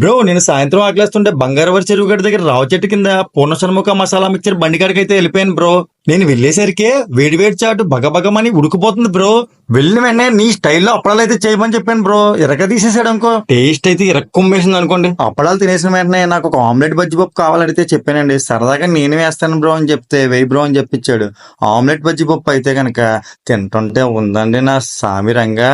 Bro నేను సాయంత్రం ఆకలేస్తుంటే బంగారవరి చెరువు గడి దగ్గర రావు చెట్టు కింద పూర్ణ షణ్ముఖ మసాలా మిక్చర్ బండి కాడికి అయితే వెళ్ళిపోయాను బ్రో. నేను వెళ్ళేసరికి వేడి వేడి చాటు బగబగమని ఉడికిపోతుంది బ్రో. వెళ్ళిన వెంటనే నీ స్టైల్లో అప్పడాలు అయితే చేయమని చెప్పాను బ్రో. ఇరక తీసేసాడు అనుకో, టేస్ట్ అయితే ఇరక్కుమ్మేసింది అనుకోండి. అప్పడాలు తినేసిన వెంటనే నాకు ఒక ఆమ్లెట్ బజ్జీ పప్పు కావాలడితే చెప్పానండి. సరదాగా నేను వేస్తాను బ్రో అని చెప్తే వెయ్యి బ్రో అని చెప్పించాడు. ఆమ్లెట్ బజ్జీ పప్పు అయితే కనుక తింటుంటే ఉందండి నా సామిరంగా.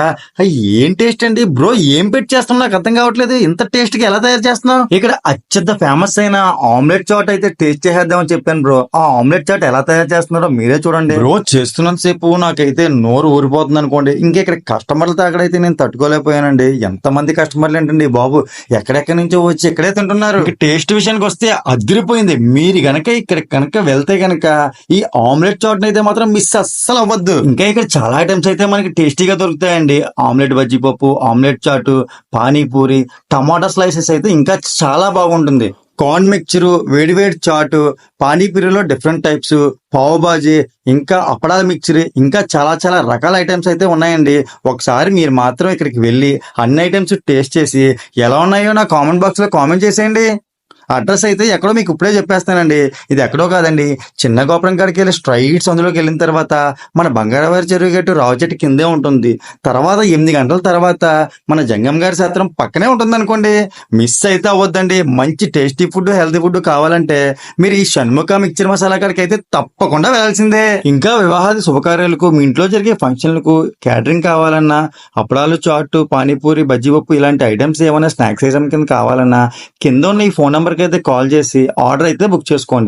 ఏం టేస్ట్ అండి బ్రో, ఏం పెట్టి చేస్తున్నావు నాకు అర్థం కావట్లేదు. ఇంత టేస్ట్ గా ఎలా తయారు చేస్తున్నావు? ఇక్కడ అత్యంత ఫేమస్ అయిన ఆమ్లెట్ చాట్ అయితే టేస్ట్ చేసేద్దామని చెప్పాను బ్రో. ఆ ఆమ్లెట్ చాట్ ఎలా తయారు చేస్తున్నారో మీరే చూడండి బ్రో. చేస్తున్నంత సేపు నాకైతే నోరు ఊరిపోతుంది అనుకోండి. ఇంకా ఇక్కడ కస్టమర్లతో అక్కడైతే నేను తట్టుకోలేకపోయానండి. ఎంతమంది కస్టమర్లు ఏంటండి బాబు, ఎక్కడెక్కడి నుంచో వచ్చి ఇక్కడే తింటున్నారు. టేస్ట్ విషయానికి వస్తే అదిరిపోయింది. మీరు గనక ఇక్కడ కనుక వెళ్తే గనక ఈ ఆమ్లెట్ చాట్ అయితే మాత్రం మిస్ అస్సలు అవ్వద్దు. ఇంకా ఇక్కడ చాలా ఐటమ్స్ అయితే మనకి టేస్టీగా దొరుకుతాయండి. ఆమ్లెట్ బజ్జీ పప్పు, ఆమ్లెట్ చాటు, పానీపూరి, టమాటా స్లైసెస్ అయితే ఇంకా చాలా బాగుంటుంది. కార్న్ మిక్చరు, వేడివేడి చాటు, పానీపూరిలో డిఫరెంట్ టైప్స్, పావ్ బాజీ, ఇంకా అప్పడాల మిక్చర్, ఇంకా చాలా చాలా రకాల ఐటమ్స్ అయితే ఉన్నాయండి. ఒకసారి మీరు మాత్రం ఇక్కడికి వెళ్ళి అన్ని ఐటమ్స్ టేస్ట్ చేసి ఎలా ఉన్నాయో నా కామెంట్ బాక్స్ లో కామెంట్ చేసేయండి. అడ్రస్ అయితే ఎక్కడో మీకు ఇప్పుడే చెప్పేస్తానండి. ఇది ఎక్కడో కాదండి, చిన్న గోపురం కాడికి వెళ్ళి స్ట్రైట్స్ అందులోకి వెళ్ళిన తర్వాత మన బంగారవారి చెరువు గట్టు రావు చెట్టు కిందే ఉంటుంది. తర్వాత 8 గంటల తర్వాత మన జంగం గారి సత్రం పక్కనే ఉంటుంది అనుకోండి. మిస్ అయితే అవ్వద్దండి. మంచి టేస్టీ ఫుడ్, హెల్తీ ఫుడ్ కావాలంటే మీరు ఈ షణ్ముఖ మిక్చర్ మసాలా కాడికి అయితే తప్పకుండా వెళ్ళాల్సిందే. ఇంకా వివాహాది శుభకార్యాలకు, మీ ఇంట్లో జరిగే ఫంక్షన్లకు క్యాటరింగ్ కావాలన్నా, అప్పడాలు, చాటు, పానీపూరి, బజ్జీ పప్పు ఇలాంటి ఐటమ్స్ ఏమైనా స్నాక్స్ ఐటమ్ కింద కావాలన్నా కింద ఉన్న ఈ ఫోన్ నెంబర్ అయితే కాల్ చేసి ఆర్డర్ అయితే బుక్ చేసుకోండి.